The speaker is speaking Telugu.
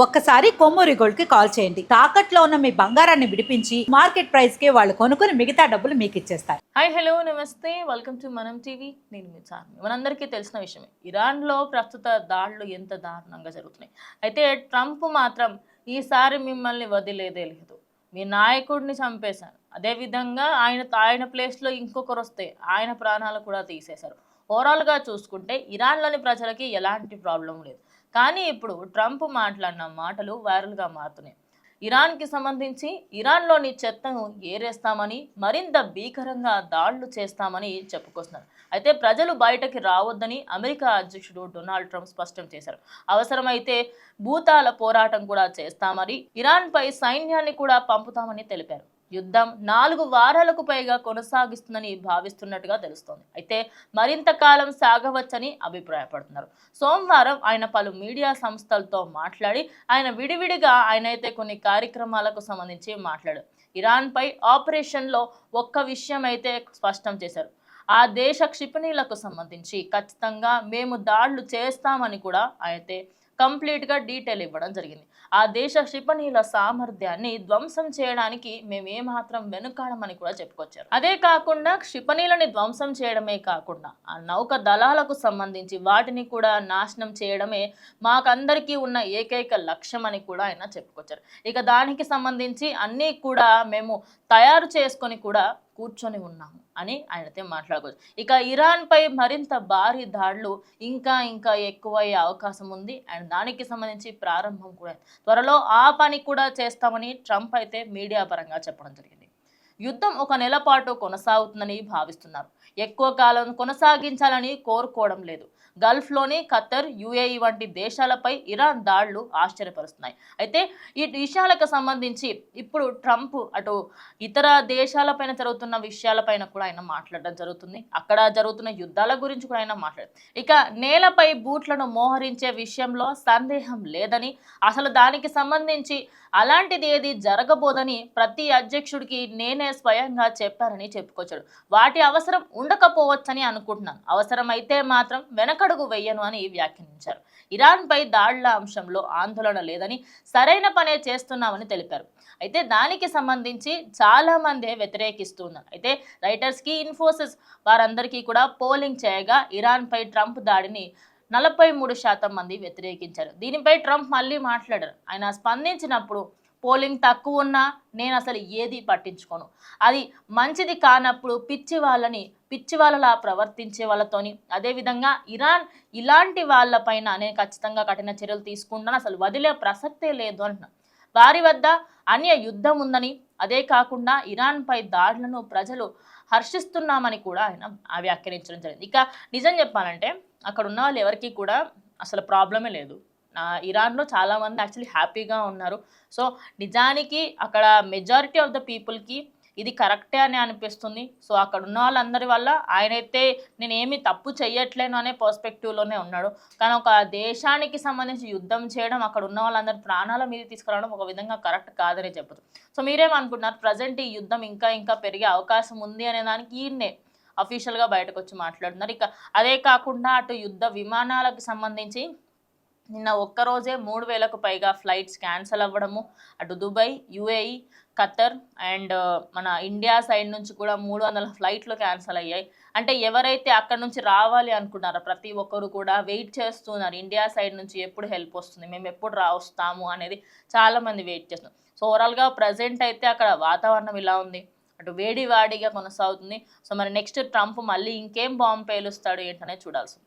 ఒక్కసారి కొమ్మూరి గోల్డ్ కి కాల్ చేయండి. తాకట్లో ఉన్న మీ బంగారాన్ని విడిపించి మార్కెట్ ప్రైస్ కి వాళ్ళు కొనుక్కుని మిగతా డబ్బులు మీకు ఇచ్చేస్తారు. హాయ్ హలో నమస్తే వెల్కమ్ టు మనం టీవీ. నేను మీ చార్మి. మనందరికీ తెలిసిన విషయమే, ఇరాన్లో ప్రస్తుత దాడులు ఎంత దారుణంగా జరుగుతున్నాయి. అయితే ట్రంప్ మాత్రం ఈసారి మిమ్మల్ని వదిలేదే లేదు, మీ నాయకుడిని చంపేశారు, అదేవిధంగా ఆయన ప్లేస్లో ఇంకొకరు వస్తే ఆయన ప్రాణాలు కూడా తీసేశారు. ఓవరాల్గా చూసుకుంటే ఇరాన్లోని ప్రజలకి ఎలాంటి ప్రాబ్లం లేదు. కానీ ఇప్పుడు ట్రంప్ మాట్లాడిన మాటలు వైరల్గా మారుతున్నాయి. ఇరాన్కి సంబంధించి ఇరాన్లోని చెత్తను ఏరేస్తామని, మరింత భీకరంగా దాడులు చేస్తామని చెప్పుకొస్తున్నారు. అయితే ప్రజలు బయటకి రావద్దని అమెరికా అధ్యక్షుడు డొనాల్డ్ ట్రంప్ స్పష్టం చేశారు. అవసరమైతే భూతాల పోరాటం కూడా చేస్తామని, ఇరాన్పై సైన్యాన్ని కూడా పంపుతామని తెలిపారు. యుద్ధం 4 వారాలకు పైగా కొనసాగిస్తుందని భావిస్తున్నట్టుగా తెలుస్తోంది. అయితే మరింత కాలం సాగవచ్చని అభిప్రాయపడుతున్నారు. సోమవారం ఆయన పలు మీడియా సంస్థలతో మాట్లాడి ఆయన విడివిడిగా ఆయనైతే కొన్ని కార్యక్రమాలకు సంబంధించి మాట్లాడారు. ఇరాన్పై ఆపరేషన్లో ఒక్క విషయం అయితే స్పష్టం చేశారు. ఆ దేశ క్షిపణులకు సంబంధించి ఖచ్చితంగా మేము దాడులు చేస్తామని కూడా అయితే కంప్లీట్గా డీటెయిల్ ఇవ్వడం జరిగింది. ఆ దేశ క్షిపణుల సామర్థ్యాన్ని ధ్వంసం చేయడానికి మేము ఏమాత్రం వెనుకాడమని కూడా చెప్పుకొచ్చారు. అదే కాకుండా క్షిపణులని ధ్వంసం చేయడమే కాకుండా ఆ నౌక దళాలకు సంబంధించి వాటిని కూడా నాశనం చేయడమే మాకందరికీ ఉన్న ఏకైక లక్ష్యం అని కూడా ఆయన చెప్పుకొచ్చారు. ఇక దానికి సంబంధించి అన్నీ కూడా మేము తయారు చేసుకొని కూడా కూర్చొని ఉన్నాము అని ఆయనతో మాట్లాడుకోవచ్చు. ఇక ఇరాన్పై మరింత భారీ దాడులు ఇంకా ఎక్కువయ్యే అవకాశం ఉంది. అండ్ దానికి సంబంధించి ప్రారంభం కూడా త్వరలో ఆ పని కూడా చేస్తామని ట్రంప్ అయితే మీడియా పరంగా చెప్పడం జరిగింది. యుద్ధం 1 నెల పాటు కొనసాగుతుందని భావిస్తున్నారు. ఎక్కువ కాలం కొనసాగించాలని కోరుకోవడం లేదు. గల్ఫ్లోని ఖత్తర్, యుఏఈ వంటి దేశాలపై ఇరాన్ దాడులు ఆశ్చర్యపరుస్తున్నాయి. అయితే ఈ విషయాలకు సంబంధించి ఇప్పుడు ట్రంప్ అటు ఇతర దేశాలపైన జరుగుతున్న విషయాలపైన కూడా ఆయన మాట్లాడడం జరుగుతుంది. అక్కడ జరుగుతున్న యుద్ధాల గురించి కూడా ఆయన మాట్లాడారు. ఇక నేలపై బూట్లను మోహరించే విషయంలో సందేహం లేదని, అసలు దానికి సంబంధించి అలాంటిది ఏది జరగబోదని ప్రతి అధ్యక్షుడికి నేనే స్వయంగా చెప్పారని చెప్పుకొచ్చాడు. వాటి అవసరం ఉండకపోవచ్చని అనుకుంటున్నాను, అవసరమైతే మాత్రం వెనకడుగు వెయ్యను అని వ్యాఖ్యానించారు. ఇరాన్పై దాడుల అంశంలో ఆందోళన లేదని, సరైన పనే చేస్తున్నామని తెలిపారు. అయితే దానికి సంబంధించి చాలా మంది వ్యతిరేకిస్తున్నారు. అయితే రైటర్స్కి, ఇన్ఫోసిస్ వారందరికీ కూడా పోలింగ్ చేయగా ఇరాన్పై ట్రంప్ దాడిని 43% మంది వ్యతిరేకించారు. దీనిపై ట్రంప్ మళ్ళీ మాట్లాడారు. ఆయన స్పందించినప్పుడు పోలింగ్ తక్కువ ఉన్నా నేను అసలు ఏది పట్టించుకోను, అది మంచిది కానప్పుడు పిచ్చి వాళ్ళలా ప్రవర్తించే వాళ్ళతోని, అదేవిధంగా ఇరాన్ ఇలాంటి వాళ్ళపైన నేను ఖచ్చితంగా కఠిన చర్యలు తీసుకుంటాను, అసలు వదిలే ప్రసక్తే లేదు అంటున్నా. వారి వద్ద అన్య యుద్ధం ఉందని, అదే కాకుండా ఇరాన్పై దాడులను ప్రజలు హర్షిస్తున్నామని కూడా ఆయన వ్యాఖ్యానించడం జరిగింది. ఇక నిజం చెప్పాలంటే అక్కడ ఉన్న వాళ్ళు ఎవరికి కూడా అసలు ప్రాబ్లమే లేదు. ఇరాన్లో చాలామంది యాక్చువల్లీ హ్యాపీగా ఉన్నారు. సో నిజానికి అక్కడ మెజారిటీ ఆఫ్ ద పీపుల్కి ఇది కరెక్టే అని అనిపిస్తుంది. సో అక్కడ ఉన్న వాళ్ళందరి వల్ల ఆయనైతే నేనేమి తప్పు చెయ్యట్లేను అనే పర్స్పెక్టివ్లోనే ఉన్నాడు. కానీ ఒక దేశానికి సంబంధించి యుద్ధం చేయడం, అక్కడ ఉన్న వాళ్ళందరి ప్రాణాల మీద తీసుకురావడం ఒక విధంగా కరెక్ట్ కాదని చెప్పచ్చు. సో మీరేమనుకుంటున్నారు? ప్రజెంట్ ఈ యుద్ధం ఇంకా పెరిగే అవకాశం ఉంది అనే దానికి ఈయన్నే అఫీషియల్గా బయటకు వచ్చి మాట్లాడుతున్నారు. ఇక అదే కాకుండా అటు యుద్ధ విమానాలకు సంబంధించి నిన్న ఒక్కరోజే 3000కు పైగా ఫ్లైట్స్ క్యాన్సిల్ అవ్వడము, అటు దుబాయ్, యుఏఈ, ఖత్తర్ అండ్ మన ఇండియా సైడ్ నుంచి కూడా 300 ఫ్లైట్లు క్యాన్సిల్ అయ్యాయి. అంటే ఎవరైతే అక్కడ నుంచి రావాలి అనుకున్నారో ప్రతి ఒక్కరు కూడా వెయిట్ చేస్తున్నారు. ఇండియా సైడ్ నుంచి ఎప్పుడు హెల్ప్ వస్తుంది, మేము ఎప్పుడు వస్తాము అనేది చాలామంది వెయిట్ చేస్తున్నారు. సో ఓవరాల్గా ప్రజెంట్ అయితే అక్కడ వాతావరణం ఇలా ఉంది, అటు వేడిగా కొనసాగుతుంది. సో మరి నెక్స్ట్ ట్రంప్ మళ్ళీ ఇంకేం బాంబు పేలుస్తాడు ఏంటనే చూడాల్సింది.